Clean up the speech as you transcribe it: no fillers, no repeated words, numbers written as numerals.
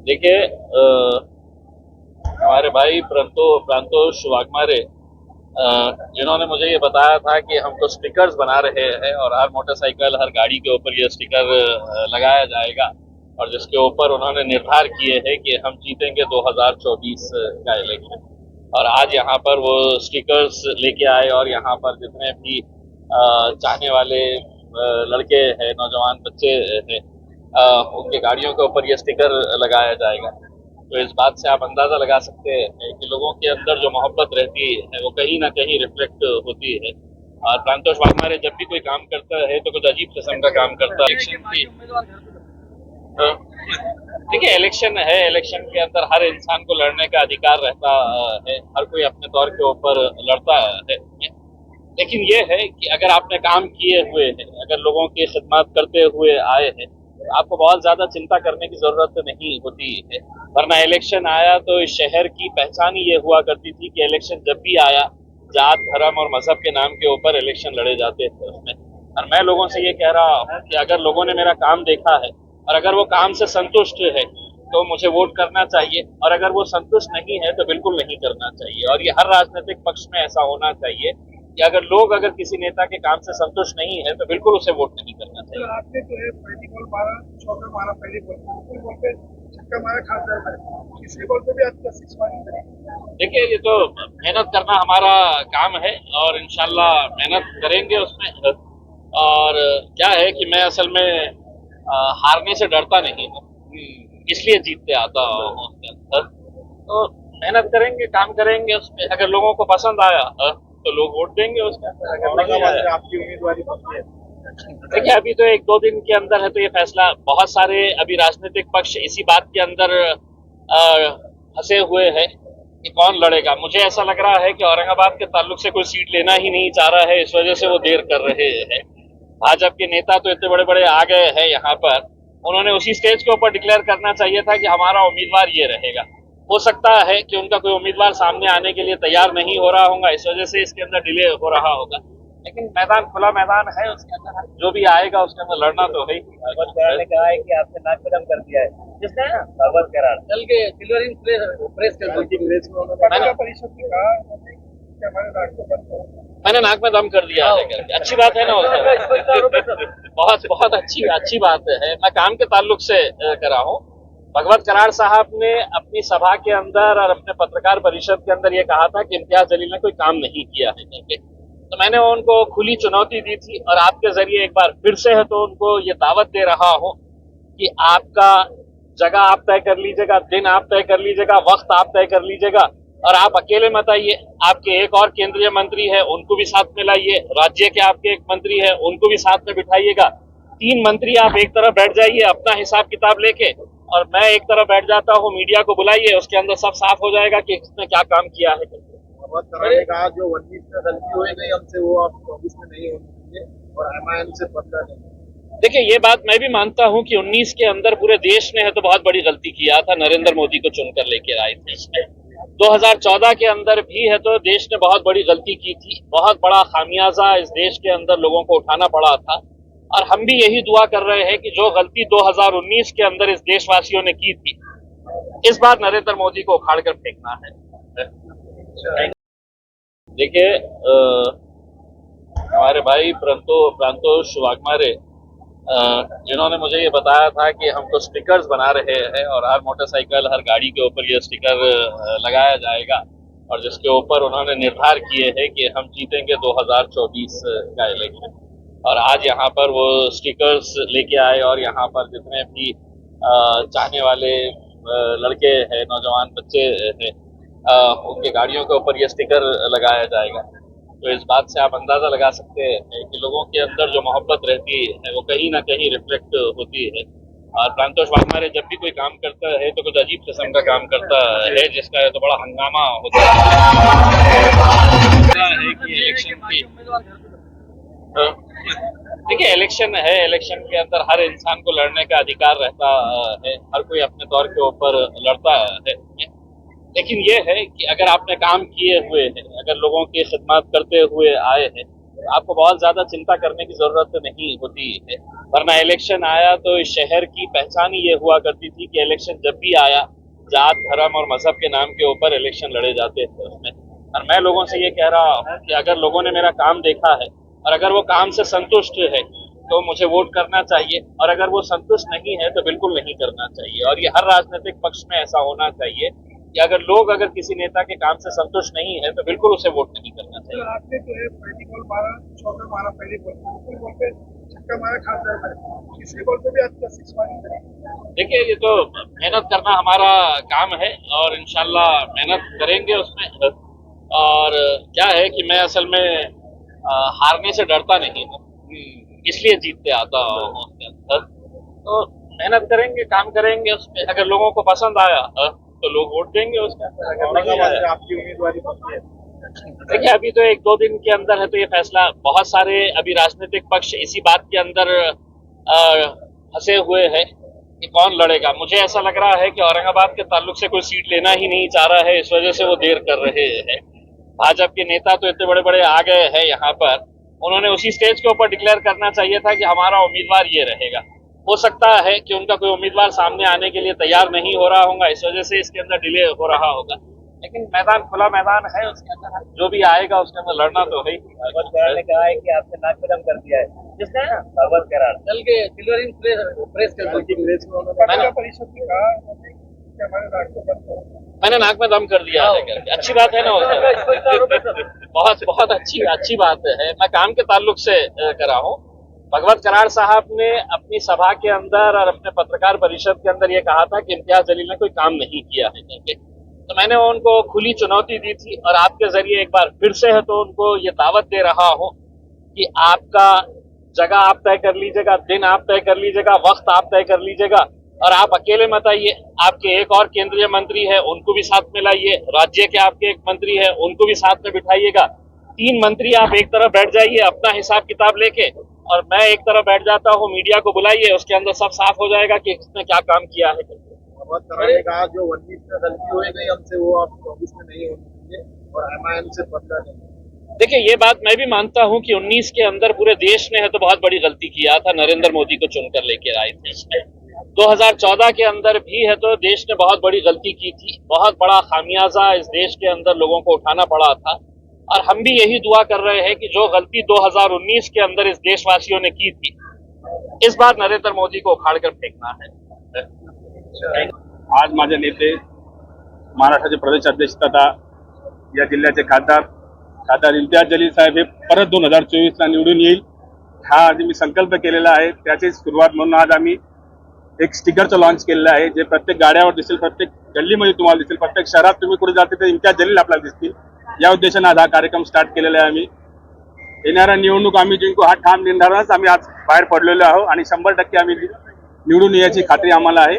देखिए हमारे भाई प्रांतोष वाघमारे जिन्होंने मुझे ये बताया था कि हम तो स्टिकर्स बना रहे हैं और हर मोटरसाइकिल हर गाड़ी के ऊपर ये स्टिकर लगाया जाएगा और जिसके ऊपर उन्होंने निर्धार किए हैं कि हम जीतेंगे 2024 का इलेक्शन। और आज यहाँ पर वो स्टिकर्स लेके आए और यहाँ पर जितने भी चाहने वाले लड़के हैं, नौजवान बच्चे हैं, उनके गाड़ियों के ऊपर ये स्टिकर लगाया जाएगा। तो इस बात से आप अंदाजा लगा सकते हैं कि लोगों के अंदर जो मोहब्बत रहती है वो कहीं ना कहीं रिफ्लेक्ट होती है। और प्रांतोष वाघमारे जब भी कोई काम करता है तो कुछ अजीब किस्म का काम करता है। इलेक्शन की देखिए, इलेक्शन है, इलेक्शन के अंदर हर इंसान को लड़ने का अधिकार रहता है, हर कोई अपने तौर के ऊपर लड़ता है। लेकिन ये है कि अगर आपने काम किए हुए हैं, अगर लोगों की खिदमत करते हुए आए हैं, तो आपको बहुत ज्यादा चिंता करने की जरूरत नहीं होती है। वरना इलेक्शन आया तो इस शहर की पहचान ही ये हुआ करती थी कि इलेक्शन जब भी आया, जात धर्म और मजहब के नाम के ऊपर इलेक्शन लड़े जाते थे उसमें। और मैं लोगों से ये कह रहा हूँ कि अगर लोगों ने मेरा काम देखा है और अगर वो काम से संतुष्ट है तो मुझे वोट करना चाहिए, और अगर वो संतुष्ट नहीं है तो बिल्कुल नहीं करना चाहिए। और ये हर राजनीतिक पक्ष में ऐसा होना चाहिए कि अगर किसी नेता के काम से संतुष्ट नहीं है तो बिल्कुल उसे वोट नहीं करना चाहिए। आपने जो है पहली बॉल मारा, चौका मारा, पहली बॉल दूसरी बॉल पे छक्का मारा, खास कर तीसरी बॉल पे भी आपका सिक्स मारी। देखिए, ये तो मेहनत करना हमारा काम है और इंशाल्लाह मेहनत करेंगे उसमें। और क्या है कि मैं असल में हारने से डरता नहीं हूँ, इसलिए जीतते आता हूँ उसके अंदर। तो मेहनत करेंगे, काम करेंगे उसमें। अगर लोगों को पसंद आया तो लोग वोट देंगे उसके अंदर, अगर नहीं आया। आपकी उम्मीदवारी पक्की है। देखिए, अभी तो एक दो दिन के अंदर है तो ये फैसला, बहुत सारे अभी राजनीतिक पक्ष इसी बात के अंदर फंसे हुए हैं कि कौन लड़ेगा। मुझे ऐसा लग रहा है कि औरंगाबाद के ताल्लुक से कोई सीट लेना ही नहीं चाह रहा है, इस वजह से वो देर कर रहे हैं। भाजपा के नेता तो इतने बड़े बड़े आ गए हैं यहाँ पर, उन्होंने उसी स्टेज के ऊपर डिक्लेयर करना चाहिए था कि हमारा उम्मीदवार ये रहेगा। हो सकता है कि उनका कोई उम्मीदवार सामने आने के लिए तैयार नहीं हो रहा होगा, इस वजह से इसके अंदर डिले हो रहा होगा। लेकिन मैदान खुला मैदान है, उसके अंदर जो भी आएगा उसके अंदर लड़ना तो है ही। अवध करार ने कहा है कि आपने नाक पे दम कर दिया है। जिसने अवध करार चल के सिल्वरिंग प्रेस कर दी। पत्रकार परिषद ने कहा कि हमारे नाक को बंद करो। मैंने नाक में दम कर दिया है करके। अच्छी बात है ना बहुत बहुत अच्छी बात है। मैं काम के ताल्लुक से करा हूँ। भगवत करार साहब ने अपनी सभा के अंदर और अपने पत्रकार परिषद के अंदर ये कहा था कि इम्तियाज जलील ने कोई काम नहीं किया है करके। तो मैंने उनको खुली चुनौती दी थी और आपके जरिए एक बार फिर से है तो उनको ये दावत दे रहा हूँ कि आपका जगह आप तय कर लीजिएगा, दिन आप तय कर लीजिएगा, वक्त आप तय कर लीजिएगा। और आप अकेले मत आइए, आपके एक और केंद्रीय मंत्री है उनको भी साथ में लाइए, राज्य के आपके एक मंत्री है उनको भी साथ में बिठाइएगा। तीन मंत्री आप एक तरफ बैठ जाइए अपना हिसाब किताब लेके, और मैं एक तरफ बैठ जाता हूँ। मीडिया को बुलाइए, उसके अंदर सब साफ हो जाएगा कि किसने क्या काम किया है। अवध करार ने कहा जो 19 में गलती हुई नहीं हमसे वो आप 24 में नहीं होनी चाहिए और एमआईएम से बदला नहीं। देखिए, ये बात मैं भी मानता हूं कि 19 के अंदर पूरे देश ने है तो बहुत बड़ी गलती किया था, नरेंद्र मोदी को चुनकर लेके आए थे इसमें। 2014 के अंदर भी है तो देश ने बहुत बड़ी गलती की थी, बहुत बड़ा खामियाजा इस देश के अंदर लोगों को उठाना पड़ा था। और हम भी यही दुआ कर रहे हैं कि जो गलती 2019 के अंदर इस देशवासियों ने की थी, इस बार नरेंद्र मोदी को उखाड़ कर फेंकना है। देखिए, हमारे भाई प्रांतोष वाघमारे जिन्होंने मुझे ये बताया था कि हम तो स्टिकर्स बना रहे हैं और हर मोटरसाइकिल हर गाड़ी के ऊपर ये स्टिकर लगाया जाएगा, और जिसके ऊपर उन्होंने निर्धार किए हैं कि हम जीतेंगे 2024 का इलेक्शन। और आज यहाँ पर वो स्टिकर्स लेके आए और यहाँ पर जितने भी चाहने वाले लड़के हैं, नौजवान बच्चे हैं, उनके गाड़ियों के ऊपर ये स्टिकर लगाया जाएगा। तो इस बात से आप अंदाजा लगा सकते हैं कि लोगों के अंदर जो मोहब्बत रहती है वो कहीं ना कहीं रिफ्लेक्ट होती है। और प्रांतोष वाघमारे जब भी कोई काम करता है तो कुछ अजीब किस्म का काम करता है, जिसका तो बड़ा हंगामा होता है कि इलेक्शन की। देखिए, इलेक्शन है, इलेक्शन के अंदर हर इंसान को लड़ने का अधिकार रहता है, हर कोई अपने तौर के ऊपर लड़ता है। लेकिन ये है कि अगर आपने काम किए हुए हैं, अगर लोगों की खिदमत करते हुए आए हैं, आपको बहुत ज्यादा चिंता करने की जरूरत नहीं होती है, वरना इलेक्शन आया तो इस शहर की पहचान ही ये हुआ करती थी कि इलेक्शन जब भी आया जात धर्म और मजहब के नाम के ऊपर इलेक्शन लड़े जाते थे उसमें। और मैं लोगों से ये कह रहा हूँ कि अगर लोगों ने मेरा काम देखा है और अगर वो काम से संतुष्ट है तो मुझे वोट करना चाहिए, और अगर वो संतुष्ट नहीं है तो बिल्कुल नहीं करना चाहिए। और ये हर राजनीतिक पक्ष में ऐसा होना चाहिए कि अगर किसी नेता के काम से संतुष्ट नहीं है तो बिल्कुल उसे वोट नहीं करना चाहिए। आपने जो है पहली बॉल मारा, चौका मारा, पहली बॉल पे छक्का मारा, खासदार पर तीसरी बॉल पे भी आपका सिक्स मारी। देखिए, ये तो मेहनत करना हमारा काम है और इंशाल्लाह मेहनत करेंगे उसमें। और क्या है कि मैं असल में हारने से डरता नहीं हूँ, इसलिए जीतते आता हूँ उसके अंदर। तो मेहनत करेंगे, काम करेंगे उसमें। अगर लोगों को पसंद आया तो लोग वोट देंगे उसके अंदर। अगर नहीं आया, आपकी उम्मीदवारी है। देखिए अभी तो 1-2 दिन के अंदर है तो ये फैसला, बहुत सारे अभी राजनीतिक पक्ष इसी बात के अंदर फंसे हुए हैं कि कौन लड़ेगा। मुझे ऐसा लग रहा है कि औरंगाबाद के ताल्लुक से कोई सीट लेना ही नहीं चाह रहा है, इस वजह से वो देर कर रहे हैं। भाजपा के नेता तो इतने बड़े बड़े आ गए हैं यहाँ पर, उन्होंने उसी स्टेज के ऊपर डिक्लेयर करना चाहिए था कि हमारा उम्मीदवार ये रहेगा। हो सकता है कि उनका कोई उम्मीदवार सामने आने के लिए तैयार नहीं हो रहा होगा, इस वजह से इसके अंदर डिले हो रहा होगा। लेकिन मैदान खुला मैदान है, उसके अंदर जो भी आएगा उसके अंदर लड़ना तो है ही। भगवत कराड़ ने कहा है कि आपने नाक पे दम कर दिया है। जिसने भगवत कराड़ कल के सिल्वर प्रेस पत्रकार परिषद ने कहा कि हमारे राष्ट्र बंद करो। मैंने नाक में दम कर दिया है करके। अच्छी बात है ना बहुत अच्छी बात है। मैं काम के ताल्लुक से कर रहा हूँ। भगवत कराड़ साहब ने अपनी सभा के अंदर और अपने पत्रकार परिषद के अंदर ये कहा था कि इम्तियाज जलील ने कोई काम नहीं किया है करके। तो मैंने उनको खुली चुनौती दी थी और आपके जरिए एक बार फिर से है तो उनको ये दावत दे रहा हूँ कि आपका जगह आप तय कर लीजिएगा, दिन आप तय कर लीजिएगा, वक्त आप तय कर लीजिएगा, और आप अकेले मत आइए। आपके एक और केंद्रीय मंत्री है, उनको भी साथ में लाइए। राज्य के आपके एक मंत्री है, उनको भी साथ में बिठाइएगा। 3 मंत्री आप एक तरफ बैठ जाइए अपना हिसाब किताब लेके, और मैं एक तरफ बैठ जाता हूँ। मीडिया को बुलाइए, उसके अंदर सब साफ हो जाएगा कि किसने क्या काम किया है। भगवत कराड़ ने कहा जो 19 में गलती हो गई हमसे वो अब 24 में नहीं होनी चाहिए और MIM से बदला नहीं। देखिए, ये बात मैं भी मानता हूं कि 19 के अंदर पूरे देश ने है तो बहुत बड़ी गलती किया था, नरेंद्र मोदी को चुनकर लेकर आए थे इसमें। 2014 के अंदर भी है तो देश ने बहुत बड़ी गलती की थी, बहुत बड़ा खामियाजा इस देश के अंदर लोगों को उठाना पड़ा था। और हम भी यही दुआ कर रहे हैं कि जो गलती 2019 के अंदर इस देशवासियों ने की थी, इस बार नरेंद्र मोदी को उखाड़ कर फेंकना है। आज माझे नेते, महाराष्ट्राचे प्रदेश अध्यक्ष तथा या जिल्ह्याचे खासदार इम्तियाज जलील साहेब हे परत 2024ला निवडून येईल हा आज मी संकल्प केलेला आहे। त्याची सुरुवात म्हणून आज आम्ही एक स्टिकरचं लॉन्च केलेलं आहे, जे प्रत्येक गाड्यावर दिसेल, प्रत्येक गल्लीमध्ये तुम्हाला दिसेल, प्रत्येक शहरात तुम्ही कुठे जाते तर इम्तियाज जलील आपल्याला दिसतील। या उद्देशाने आज हा कार्यक्रम स्टार्ट केलेला आहे। आम्ही येणाऱ्या निवडणूक आम्ही जिंकू हा ठाम निर्धारानेच आम्ही आज बाहेर पडलेलो आहोत आणि 100% आम्ही निवडून याची खात्री आम्हाला आहे।